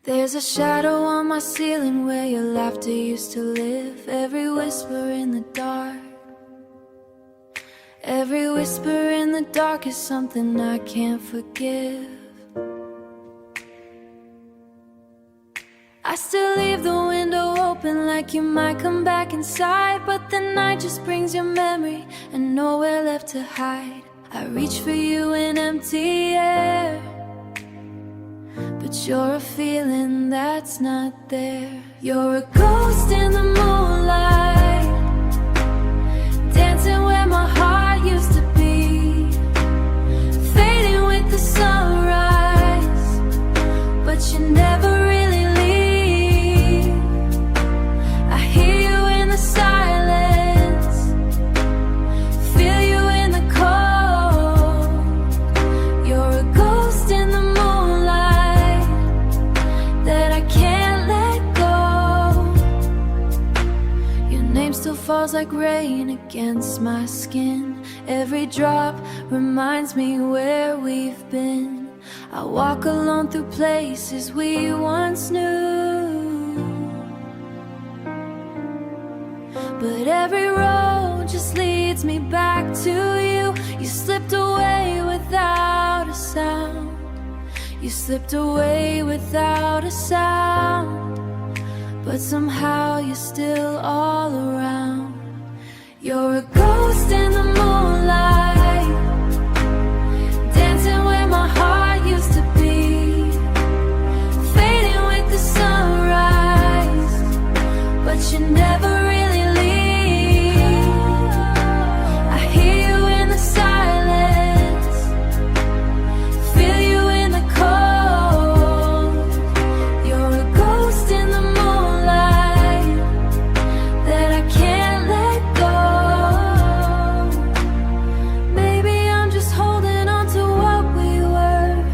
There's a shadow on my ceiling where your laughter used to live. Every whisper in the dark, every whisper in the dark is something I can't forgive. I still leave the window open like you might come back inside, but the night just brings your memory and nowhere left to hide. I reach for you in empty air, but you're a feeling that's not there. You're a ghost in the moonlight, dancing where my heart used to be, fading with the sunrise, but you never really leave. I hear you in the silence, feel you in the cold. You're a ghost in the moonlight that I can't let go. Your name still falls like rain against my skin. Every drop reminds me where we've been. I walk alone through places we once knew, but every road just leads me back to you. You slipped away without a sound, you slipped away without a sound, but somehow you're still all around. You're a ghost in the moonlight, dancing where my heart used to be, fading with the sunrise, but you never really leave. I hear you in the silence, feel you in the cold. You're a ghost in the moonlight that I can't let go. Maybe I'm just holding on to what we were.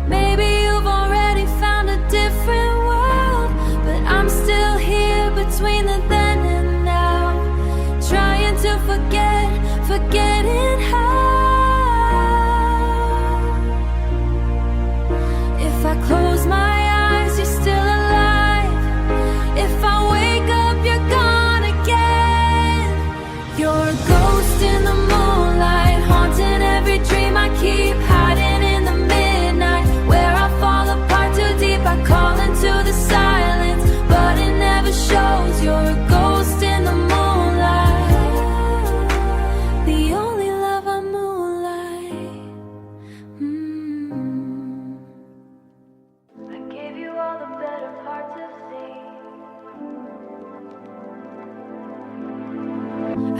Maybe you've already found a different world, but I'm still here between the then and now, trying to forgetting how. If I close my eyes, you're still alive. If I wake up, you're gone again. You're a ghost in the moonlight, haunting every dream I keep, hiding in the midnight where I fall apart too deep. I call into the silence, but it never shows. You're a ghost in the moonlight, the only love I moonlight. I gave you all the better parts of see.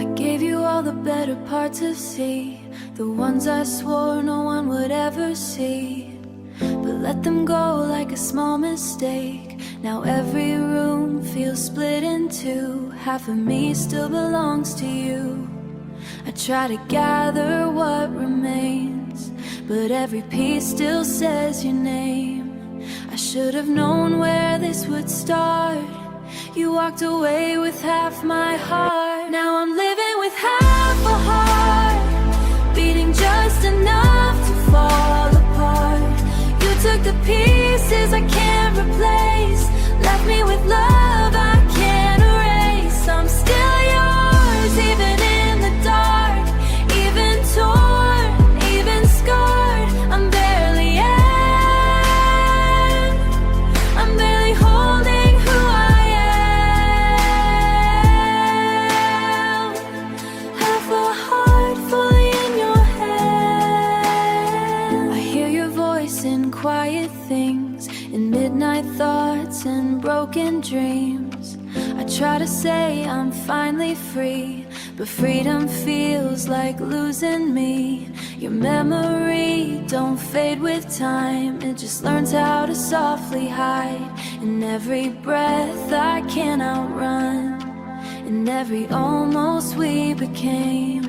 I gave you all the better parts of see, the ones I swore no one would ever see. But let them go like a small mistake. Now every room feels split in two. Half of me still belongs to you. I try to gather what remains, but every piece still says your name. I should have known where this would start. You walked away with half my heart. Now I'm living with half a heart, beating just enough to fall apart. You took the pieces I can't replace, left me with love I can't erase. I'm still yours, even in the dark, even torn, even scarred. I'm barely in, I'm barely holding who I am. Half a heart fully in your hand. I hear your voice in quiet things, in midnight thoughts and broken dreams. I try to say I'm finally free, but freedom feels like losing me. Your memory don't fade with time, it just learns how to softly hide. In every breath I can't outrun, in every almost we became.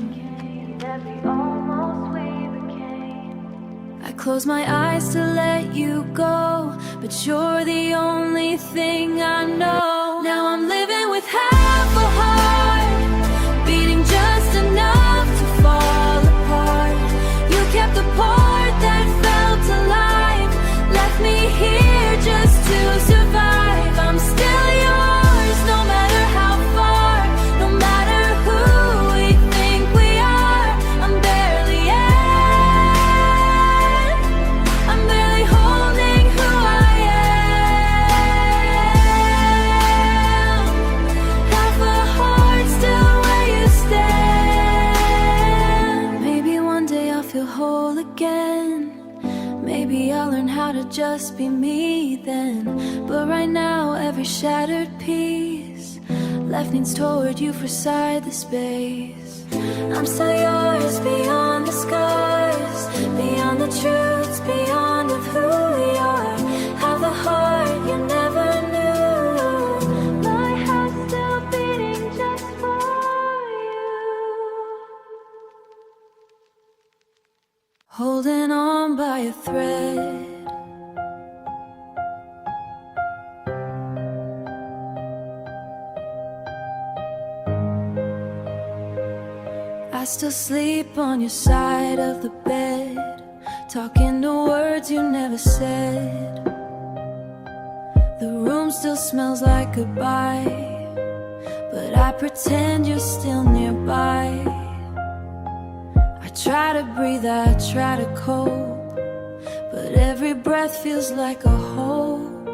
I close my eyes to let you go, but you're the only thing I know. Now I'm living with half a heart, beating just enough to fall apart. You kept the part that felt alive, left me here just to then. But right now, every shattered piece left leans toward you for sidely space. I'm still yours beyond the scars, beyond the truths, beyond of who we are. Have the heart you never knew. My heart's still beating just for you. Holding on by a thread. I still sleep on your side of the bed, talking to words you never said. The room still smells like goodbye, but I pretend you're still nearby. I try to breathe, I try to cope, but every breath feels like a hope.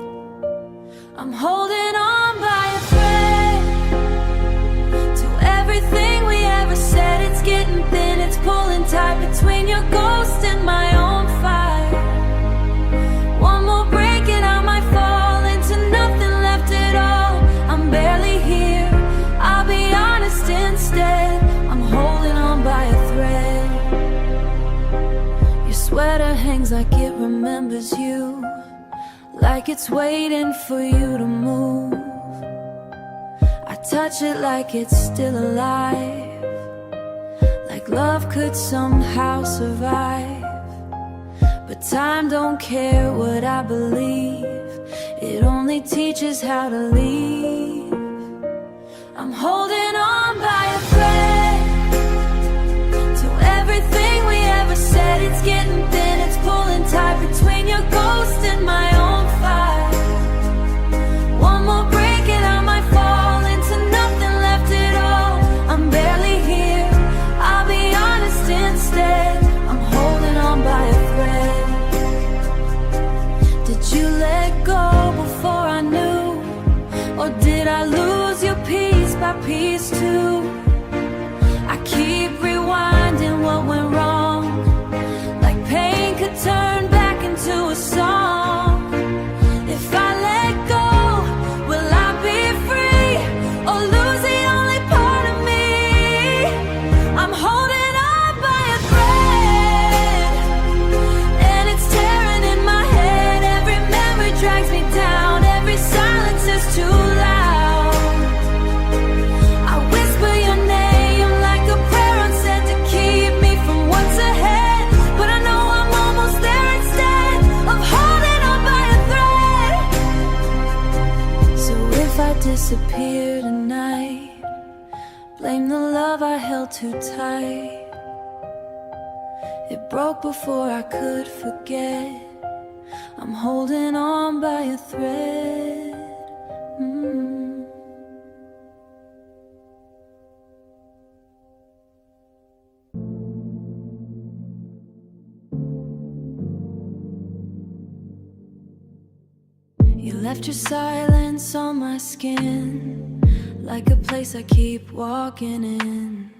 I'm holding on by a thread to everything we ever said. It's getting thin, it's pulling tight between your ghost and my own fire. One more break and I might fall into nothing left at all. I'm barely here, I'll be honest instead. I'm holding on by a thread. Your sweater hangs like it remembers you, like it's waiting for you to move. I touch it like it's still alive, like love could somehow survive. But time don't care what I believe, it only teaches how to leave. I'm holding on by a thread to everything we ever said. It's getting thin, it's pulling tight between your ghost and my own fire. One more break and I might fall into nothing left at all. I'm barely here, I'll be honest instead. I'm holding on by a thread. Did you let go before I knew? Or did I lose you piece by piece too? I keep rewinding what went wrong, like pain could turn back into a song. If I let go, will I be free or lose the only part of me? I'm holding on by a thread, and it's tearing in my head. Every memory drags me down, every silence is too loud. I whisper your name like a prayer unsaid to keep me from what's ahead. But I know I'm almost there instead of holding on by a thread. So if I disappear tonight, blame the love I held too tight. It broke before I could forget. I'm holding on by a thread. You left your silence on my skin, like a place I keep walking in.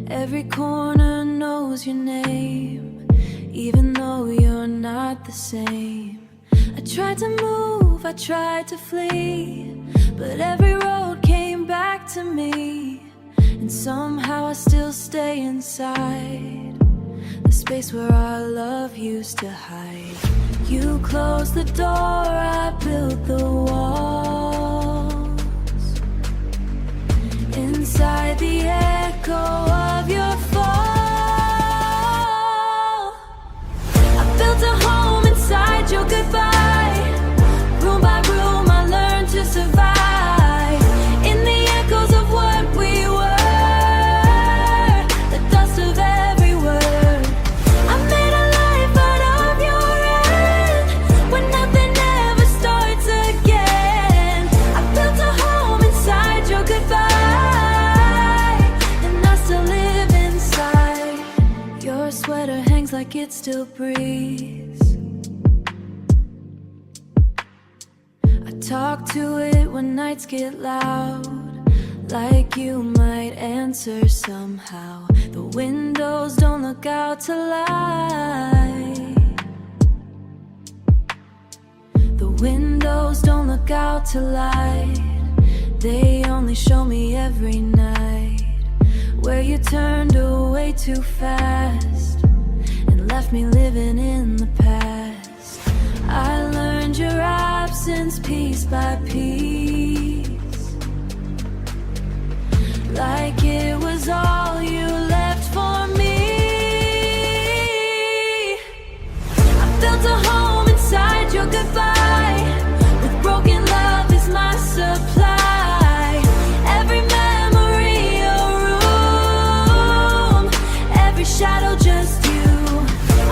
Every corner knows your name, even though you're not the same. I tried to move, I tried to flee, but every road came back to me. And somehow I still stay inside the space where our love used to hide. You closed the door, I built the walls inside the echo of your fall. I built a home inside your goodbye. Room by room I learned to survive in the echoes of what we were, the dust of every word. I made a life out of your end when nothing ever starts again. I built a home inside your goodbye, and I still live inside. Your sweater hangs like it still breathes. I talk to it when nights get loud, like you might answer somehow. The windows don't look out to light, the windows don't look out to light, they only show me every night where you turned away too fast and left me living in the past. I learned your absence piece by piece, like it was all you left for me. I felt a home inside your goodbye, with broken love as my supply. Every memory a room, every shadow just you.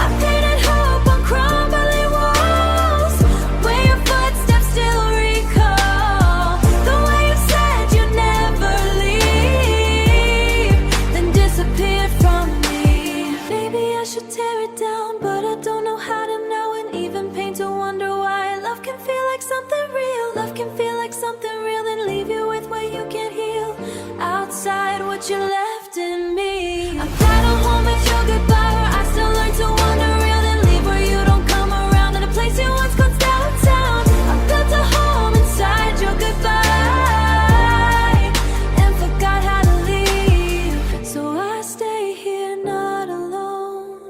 I painted hope on crumbling walls, where your footsteps still recall the way you said you'd never leave, then disappeared from me. Maybe I should tear it down, but I don't know how to now, and even pain to wonder why love can feel like something real. Love can feel like something real, then leave you with what you can't heal. Outside what you left in me. I've got a home at your goodbye, where I still learn to wonder real, then leave where you don't come around, in a place you once called downtown. I built a home inside your goodbye and forgot how to leave, so I stay here not alone.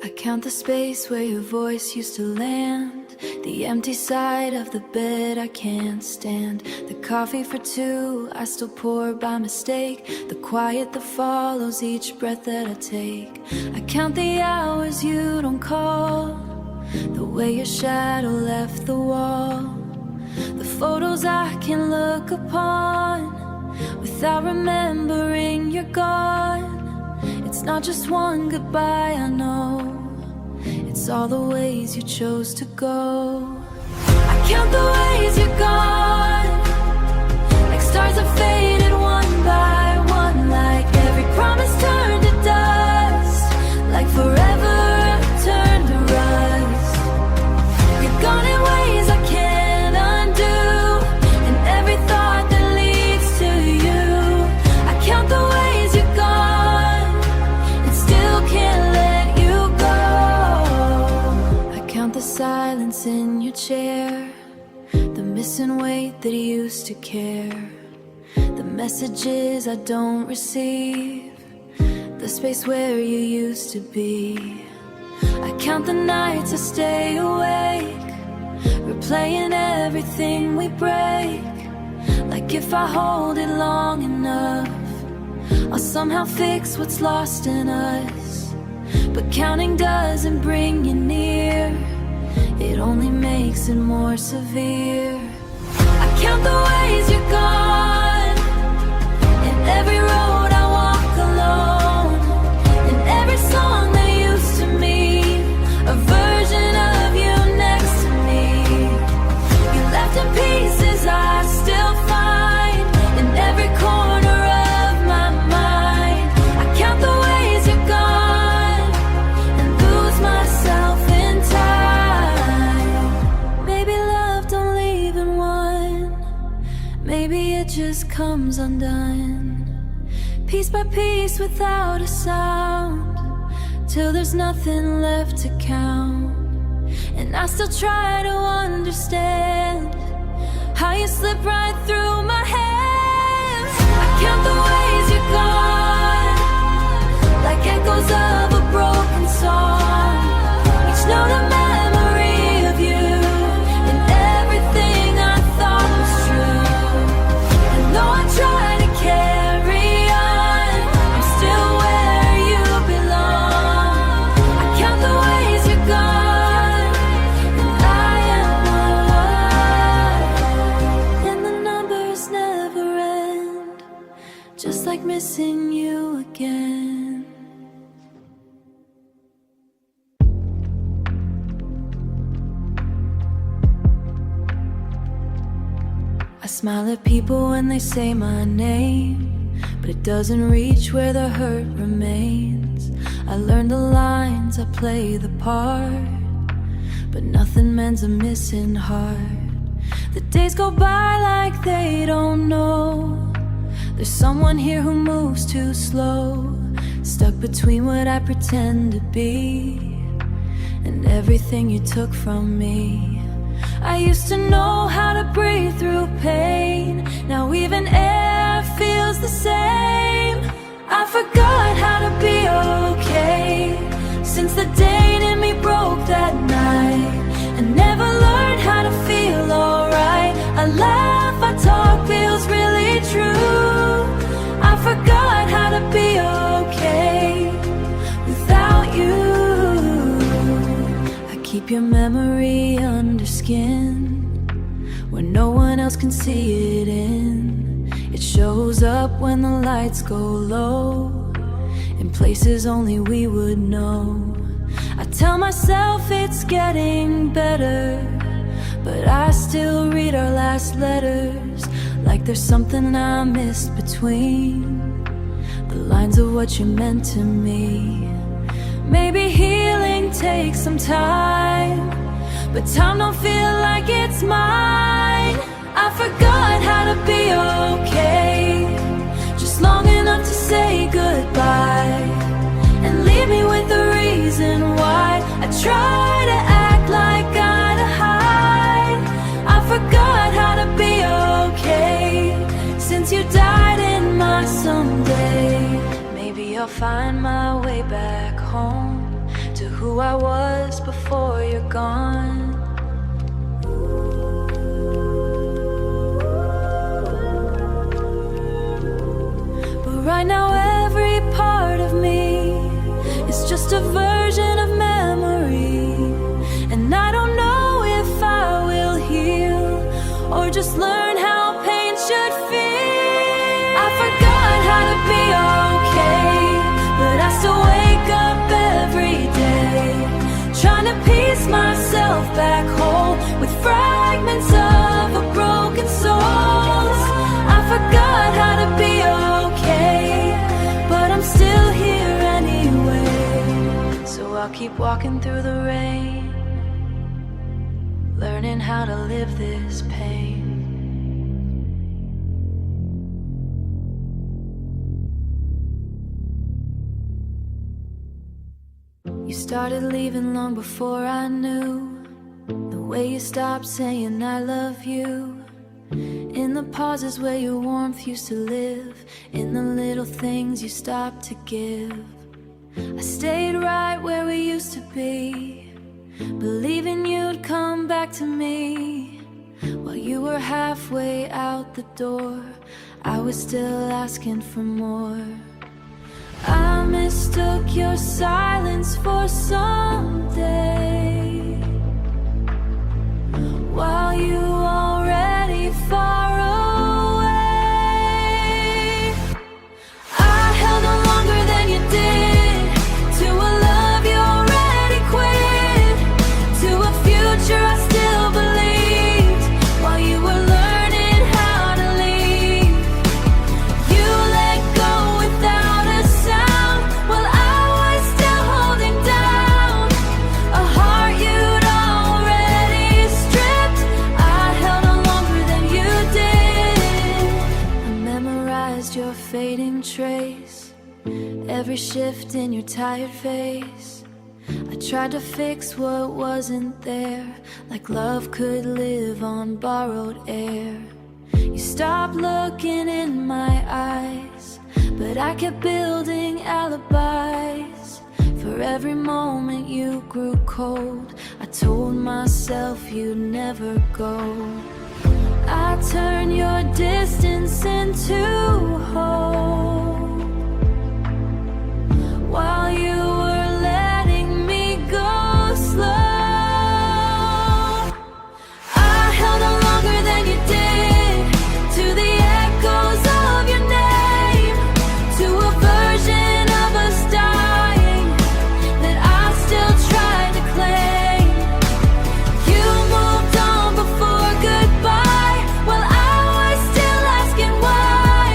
I count the space where your voice used to land, the empty side of the bed I can't stand, the coffee for two I still pour by mistake, the quiet that follows each breath that I take. I count the hours you don't call, the way your shadow left the wall, the photos I can look upon without remembering you're gone. It's not just one goodbye, I know, it's all the ways you chose to go. I count the ways you're gone, like stars that faded one by one, like every promise turned to dust, like forever turned to rust. You're gone in ways I can't undo, and every thought that leads to you. I count the ways you're gone and still can't let you go. I count the silence in your chair, the missing weight that used to care, the messages I don't receive, the space where you used to be. I count the nights I stay awake, replaying everything we break, like if I hold it long enough, I'll somehow fix what's lost in us. But counting doesn't bring you near, it only makes it more severe. I count the ways you're gone, in every road I walk alone, in every song that used to mean a version of you next to me. You left in pieces I still find in every corner of my mind. I count the ways you're gone and lose myself in time. Maybe love don't leave in one, maybe it just comes undone, piece by piece without a sound, till there's nothing left to count. And I still try to understand how you slip right through my hands. I count the ways you're gone, like echoes of a broken song, each note a memory of you, and everything I thought was true. And though I try to carry on, I'm still where you belong. I count the ways you're gone, and I am alive, and the numbers never end, just like missing you again. I smile at people when they say my name, but it doesn't reach where the hurt remains. I learn the lines, I play the part, but nothing mends a missing heart. The days go by like they don't know there's someone here who moves too slow, stuck between what I pretend to be and everything you took from me. I used to know how to breathe through pain. Now even air feels the same. I forgot how to be okay since the day in me broke that night, and never learned how to feel alright. I laugh, I talk, feels really true. I forgot how to be okay without you. I keep your memory under skin where no one else can see it in. It shows up when the lights go low, in places only we would know. I tell myself it's getting better, but I still read our last letters like there's something I missed between the lines of what you meant to me. Maybe healing takes some time, but time don't feel like it's mine. I forgot how to be okay, just long enough to say goodbye and leave me with the reason why. I try to act like I hide. I forgot how to be okay since you died in my someday. Maybe I'll find my way back home to who I was before you're gone. But right now every part of me is just a version of memory, and I don't know if I will heal or just learn how pain should feel. I forgot how to be okay, but I still wake up every day trying to piece myself back whole with fragments of a broken soul. I forgot how to be okay, but I'm still here anyway. So I'll keep walking through the rain, learning how to live this pain. You started leaving long before I knew the way you stopped saying I love you, in the pauses where your warmth used to live, in the little things you stopped to give. I stayed right where we used to be, believing you'd come back to me. While you were halfway out the door, I was still asking for more. I mistook your silence for someday, while you already far away. I held on longer than you did to a love you already quit, to a future I still believed while you were learning how to leave. You let go without a sound while I was still holding down a heart you'd already stripped. I held on longer than you did. I memorized your fading trace, every shift in your tired face. I tried to fix what wasn't there, like love could live on borrowed air. You stopped looking in my eyes, but I kept building alibis. For every moment you grew cold, I told myself you'd never go. I turned your distance into hope while you were letting me go slow. I held on longer than you did to the echoes of your name, to a version of us dying that I still tried to claim. You moved on before goodbye while I was still asking why,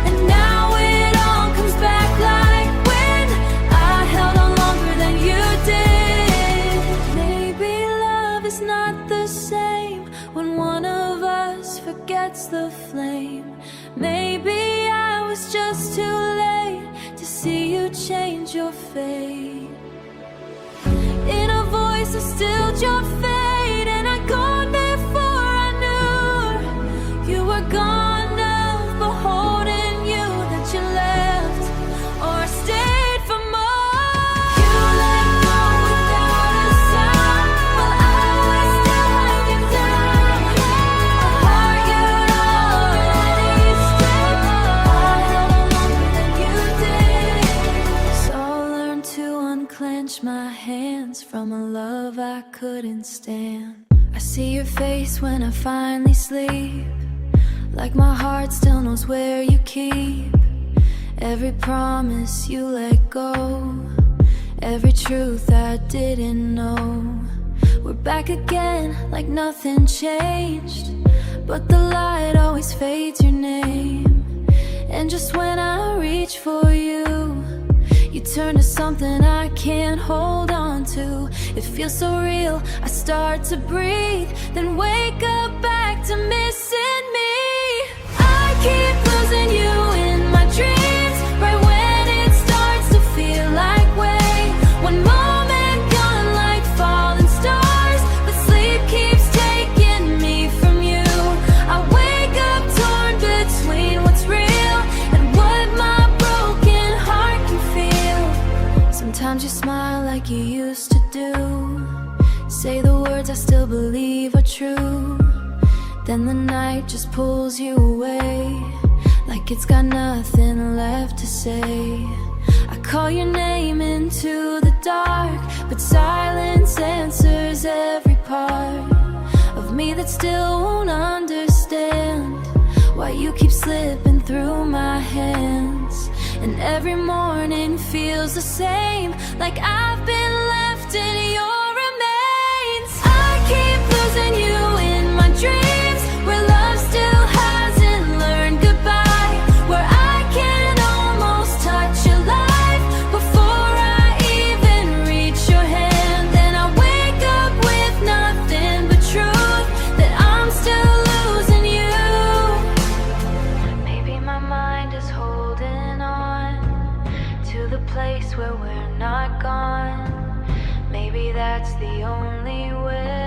and now it all comes back like when I held on longer than you did. Maybe love is not the same when one of us forgets the flame. Maybe I was just too late to see you change your fate. In a voice I stilled your fate, and I called it from a love I couldn't stand. I see your face when I finally sleep, like my heart still knows where you keep every promise you let go, every truth I didn't know. We're back again like nothing changed, but the light always fades your name. And just when I reach for you, you turn to something I can't hold on to. It feels so real, I start to breathe, then wake up back to missing me. I keep losing you in my dreams, right when it starts to feel like way. One moment gone like falling stars, but sleep keeps taking me from you. I wake up torn between what's real and what my broken heart can feel. Sometimes you smile like you used to do, say the words I still believe are true. Then the night just pulls you away, like it's got nothing left to say. I call your name into the dark, but silence answers every part of me that still won't understand why you keep slipping through my hands. And every morning feels the same, like I've been left in your remains. I keep losing you in my dreams, where love still hasn't learned goodbye, where I can almost touch your life before I even reach your hand. Then I wake up with nothing but truth, that I'm still losing you. Maybe my mind is holding on to the place where we're not gone. Maybe that's the only way.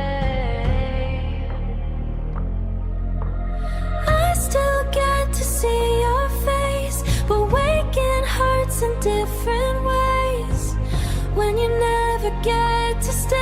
I still get to see your face, but waking hurts in different ways when you never get to stay.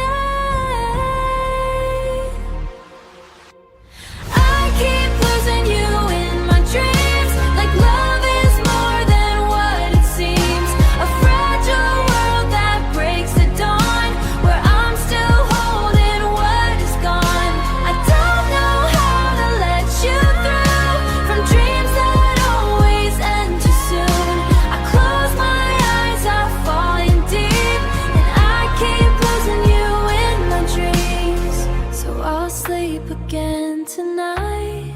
I keep losing you in my dreams, like love is more than what it seems. A fragile world that breaks at dawn, where I'm still holding what is gone. I don't know how to let you through from dreams that always end too soon. I close my eyes, I fall in deep, and I keep losing you in my dreams. So I'll sleep again tonight,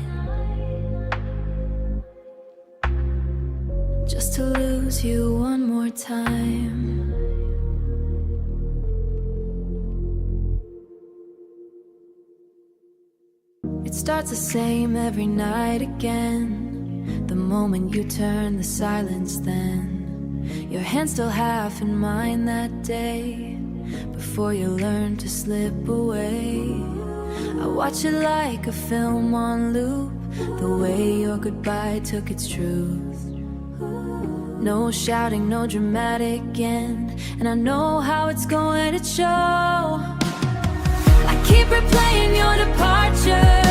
just to lose you one more time. It starts the same every night again. The moment you turn, the silence then. Your hand still half in mine that day, before you learn to slip away. I watch it like a film on loop, the way your goodbye took its truth. No shouting, no dramatic end, and I know how it's going to show. I keep replaying your departure,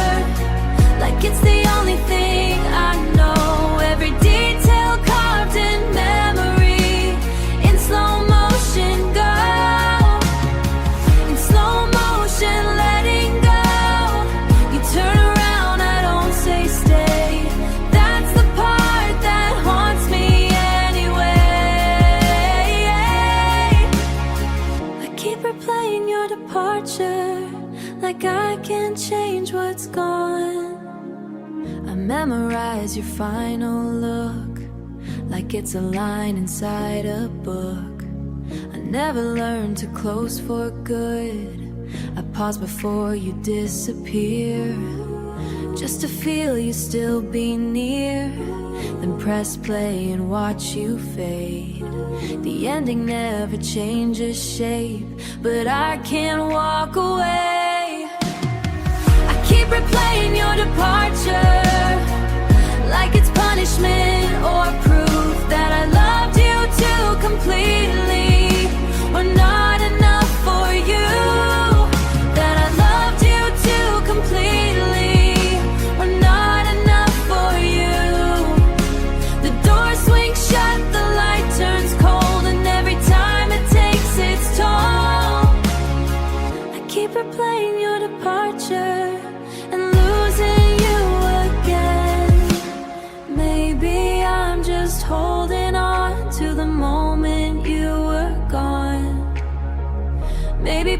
like it's the only thing I know. Every detail carved in memory, in slow motion go, in slow motion letting go. You turn around, I don't say stay. That's the part that haunts me anyway. I keep replaying your departure, like I can't change what's gone. I memorize your final look, like it's a line inside a book. I never learned to close for good. I pause before you disappear, just to feel you still be near, then press play and watch you fade. The ending never changes shape, but I can't walk away. I keep replaying your departure, like it's punishment or proof that I loved you too completely, or not enough for you, that I loved you too completely, or not enough for you. The door swings shut, the light turns cold, and every time it takes its toll.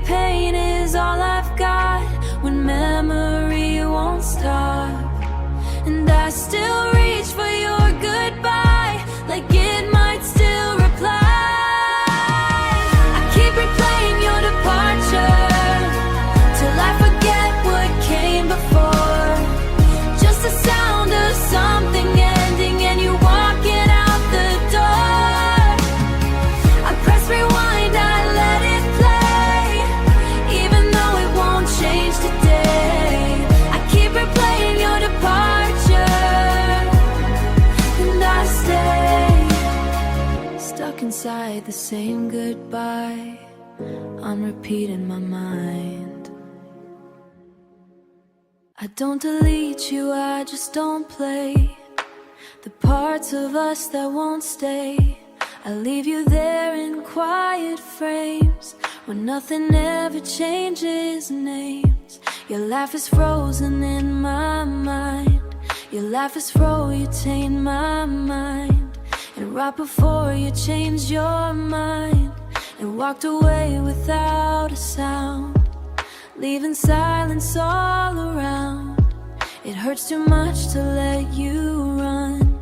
pain is all I've got when memory won't stop. And I still reach for your goodbye, like it might still reply. I keep replaying your departure till I forget what came before. Just the sound of something ending and you walking out the door. I press rewind, I let it play, even though it won't change today. I keep replaying your departure, and I stay stuck inside the same goodbye on repeat in my mind. I don't delete you, I just don't play the parts of us that won't stay. I leave you there in quiet frames where nothing ever changes names. Your laugh is frozen in my mind. Your laugh is you taint my mind. And right before you changed your mind and walked away without a sound, leaving silence all around. It hurts too much to let you run,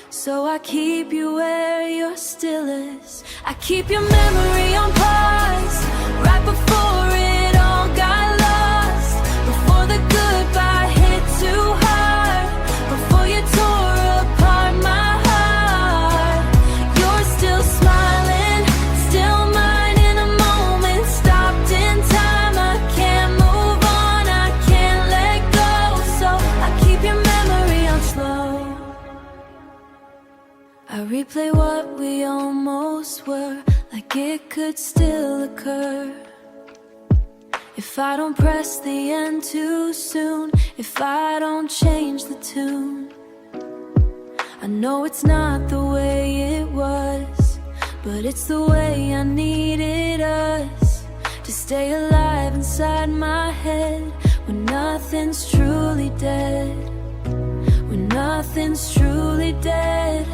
so I keep you where your stillest. I keep your memory on pause, right before it all got lost. Before the goodbye hit too hard, before you tore apart my heart. You're still smiling, still mine in a moment, stopped in time. I can't move on, I can't let go, so I keep your memory on slow. I replay what we almost were, like it could still occur. If I don't press the end too soon, if I don't change the tune. I know it's not the way it was, but it's the way I needed us to stay alive inside my head when nothing's truly dead. When nothing's truly dead.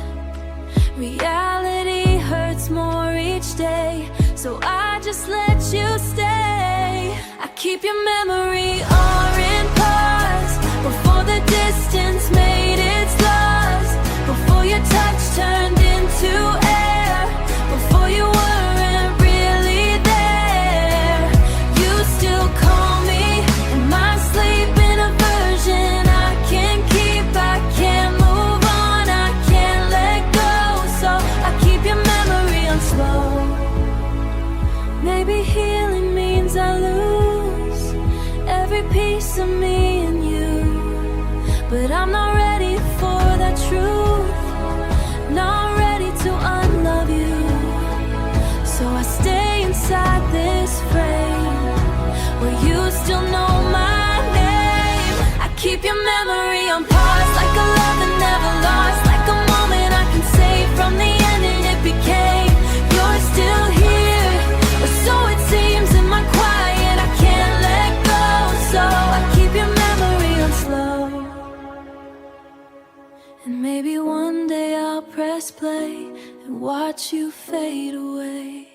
Reality hurts more each day, so I just let you stay. I keep your memory all in pause, before the distance made its loss, before your touch turned into air, before you weren't really there. You still call me in my sleep in a version I can't keep. I can't move on, I can't let go, so I keep your memory on slow. Maybe healing means I lose every piece of me and you, but I'm not ready for that truth, not ready to unlove you. So I stay inside this frame where you still know my name. I keep your memory on pause, like a love that never lost, like a moment I can save from the end and it became. You're still here, or so it seems in my quiet. I can't let go, so I keep your memory on slow. And maybe one day I'll press play and watch you fade away.